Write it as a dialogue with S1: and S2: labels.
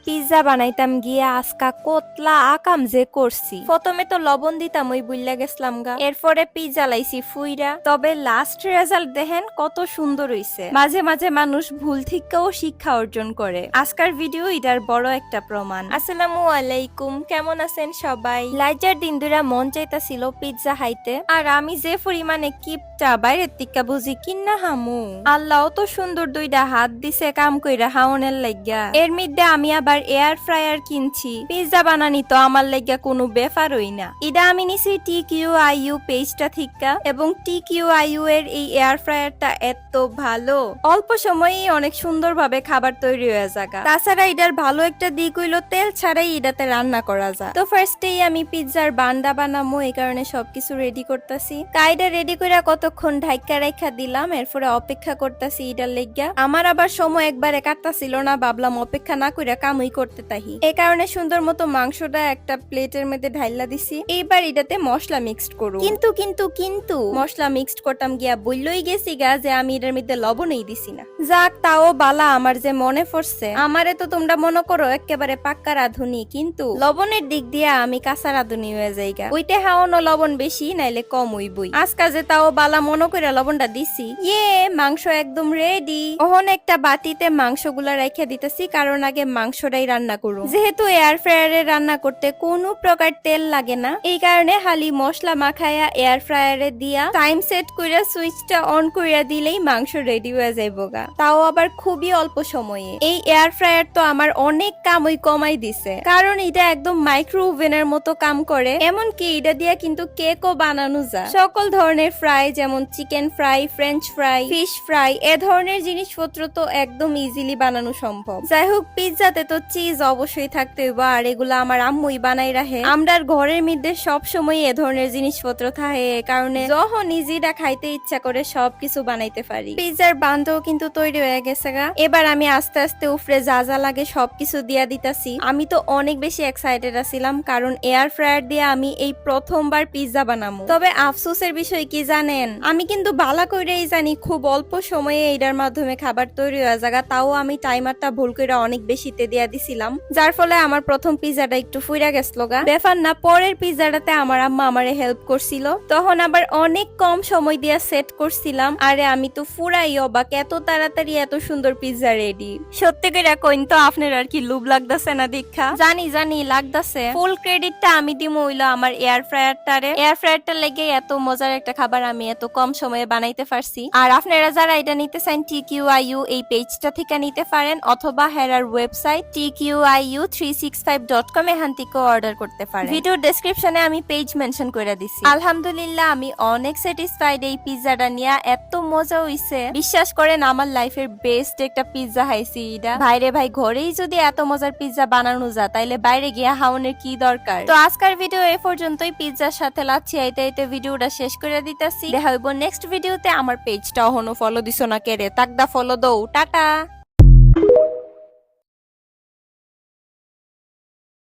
S1: Pizza বানাইতাম গিয়া আজকা কতলা আকাম যে করছি। প্রথমে তো লবণ দিতাম ওই বুইল্লা গেছলাম গা, এরপরে পিজ্জা লাইছি ফুইরা। তবে লাস্ট রেজাল্ট দেখেন কত সুন্দর হইছে। মাঝে মাঝে মানুষ ভুল থেকেও শিক্ষা অর্জন করে। আজকার ভিডিও এটার বড় একটা প্রমাণ। আসসালামু আলাইকুম, কেমন আছেন সবাই? লাইজার দিন দুরা মন চাইতাছিল পিজ্জা খাইতে, আর আমি যে পরিমাণে কিপটা বাইরের টিক্কা বুঝি কিন্না হামু। আল্লাহ তো সুন্দর দুইটা হাত দিছে কাম কইরা হাওনের লাগিয়া। এর মধ্যে আমি আবার এয়ার ফ্রায়ার কিনছি। পিজ্জা বানানি তো আমার লাগিয়া কোনো ব্যাপারই না। এটা আমি নিছি TQIU পেজটা থিকা, এবং TQIU এর এই এয়ার ফ্রায়ারটা এত ভালো, অল্প সময়েই অনেক সুন্দর ভাবে খাবার তৈরি হয়ে যাগা। তাছাড়া এটার ভালো একটা দিক হইলো তেল ছাড়াই এটাতে রান্না করা যায়। তো ফার্স্টেই আমি পিজ্জার বান্ডা বানামো, এই কারণে সবকিছু রেডি করতেছি। কাইডা রেডি করে কতক্ষণ ঢাইকা রাইখা দিলাম, এরপরে অপেক্ষা করতেছি এটার লেগা। আমার আবার সময় একবারে কাটতাছিল না, ভাবলাম অপেক্ষা না কইরা কামই করতে তাহি। এই কারণে সুন্দর মতো মাংসটা একটা প্লেটের মধ্যে ঢাইলা দিছি। এইবার এটাতে মশলা মিক্সড করব। কিন্তু মশলা মিক্সড করতাম গিয়া বললই গেছি গা যে আমি এটার মধ্যে লবণই দিছি না। যাক, তাও বালা আমার যে মনে পড়ছে। আমারে তো তোমরা মনে করো একেবারে পাক্কা রাঁধুনি, কিন্তু লবণের দিক দিয়া আমি কাঁচা রাঁধুনি হয়ে যাইগা। ওইটা হাওনো লবণ বেশি নাইলে কম হইবই। আজকা যে তাও বালা মনে করে লবণটা দিছি। মাংস একদম রেডি। ওহন একটা বাটিতে মাংসগুলা রাইখা দিতেছি, কারণ আগে মাংসটাই রান্না করুন। যেহেতু এয়ার ফ্রায়ারে রান্না করতে কোনো প্রকার তেল লাগে না, এই কারণে হালি মশলা মাখায়া এয়ার ফ্রায়ারে দিয়া টাইম সেট কইরা সুইচটা অন কইরা দিলেই মাংস রেডি হয়ে যাইবো গা, তাও আবার খুবই অল্প সময়ে। এই এয়ার ফ্রায়ার তো আমার অনেক কামই কমাই দিছে, কারণ এটা একদম মাইক্রো ওভেনের মতো কাম করে। এমনকি এটা দিয়া কিন্তু কেকও বানানো যায়। সকল ধরনের ফ্রাই, যেমন chicken fry, French fry, fish fry, এ ধরনের জিনিসপত্র তো একদম ইজিলি বানানো সম্ভব। যাই হোক, পিজ্জাতে তো চিজ অবশ্যই থাকতে হইব, আর এগুলা আমার আম্মুই বানাই রাখে। আমরার ঘরের মধ্যে সব সময় এ ধরনের জিনিসপত্র থাকে, কারণে যখন ইজিটা খাইতে ইচ্ছা করে সবকিছু বানাইতে পারি। পিজ্জার বান্ধও কিন্তু তৈরি হয়ে গেছে গা। এবার আমি আস্তে আস্তে উপরে যা যা লাগে সবকিছু দিয়া দিতাছি। আমি তো অনেক বেশি এক্সাইটেড আছিলাম, কারণ এয়ার ফ্রায়ার দিয়ে আমি এই প্রথমবার পিজ্জা বানাবো। তবে আফসোসের বিষয় কি জানেন, আমি কিন্তু বালা কইরাই জানি খুব অল্প সময়ে এটার মাধ্যমে খাবার তৈরি হয়ে যাগা, তাও আমি টাইমারটা ভুল করে অনেক বেশিতে দিয়া দিছিলাম, যার ফলে আমার প্রথম পিজ্জাটা একটু ফুইরা গেছিল গা। ব্যাপার না, পরের পিজ্জাটাতে আমার আম্মা আমারে হেল্প করছিল, তখন আবার অনেক কম সময় দিয়া সেট করছিলাম। আরে আমি তো ফুরাই অবাক, এত তাড়াতাড়ি এত সুন্দর পিজ্জা রেডি। সত্যি করে কইন তো আপনার আর কি লুভ লাগতাছে না দীক্ষা? জানি লাগতাছে। ফুল ক্রেডিটটা আমি দিমু হইলো আমার এয়ার ফ্রায়ারটারে। এয়ার ফ্রায়ারটার লেগে এত মজার একটা খাবার আমি এত কম সময়ে বানাইতে পারছি। আর আপনারা যারা এটা নিতে চান, TQIU এই পেজটা থেকে নিতে পারেন, অথবা হেরার ওয়েবসাইট TQIU365.com এখান থেকে অর্ডার করতে পারেন। ভিডিও ডেসক্রিপশনে আমি পেজ মেনশন করে দিছি। আলহামদুলিল্লাহ, আমি অনেক স্যাটিসফাইড এই পিজ্জাটা নিয়ে। এত মজা হইছে, বিশ্বাস করেন আমার লাইফের বেস্ট একটা পিজ্জা খাইছি এটা। ভাইরে ভাই, ঘরেই যদি এত মজার পিজ্জা বানানো যায়, তাইলে বাইরে গিয়ে হাওনের কি দরকার। তো আজকের ভিডিও এ পর্যন্তই। পিজ্জার সাথে লাচ্ছি আইতে ভিডিওটা শেষ করে দিতেছি। দেখা হইব নেক্সট ভিডিওতে। আমার পেজটা এখনো ফলো দিছো না কেরে, তাকদা ফলো দৌ। টাটা।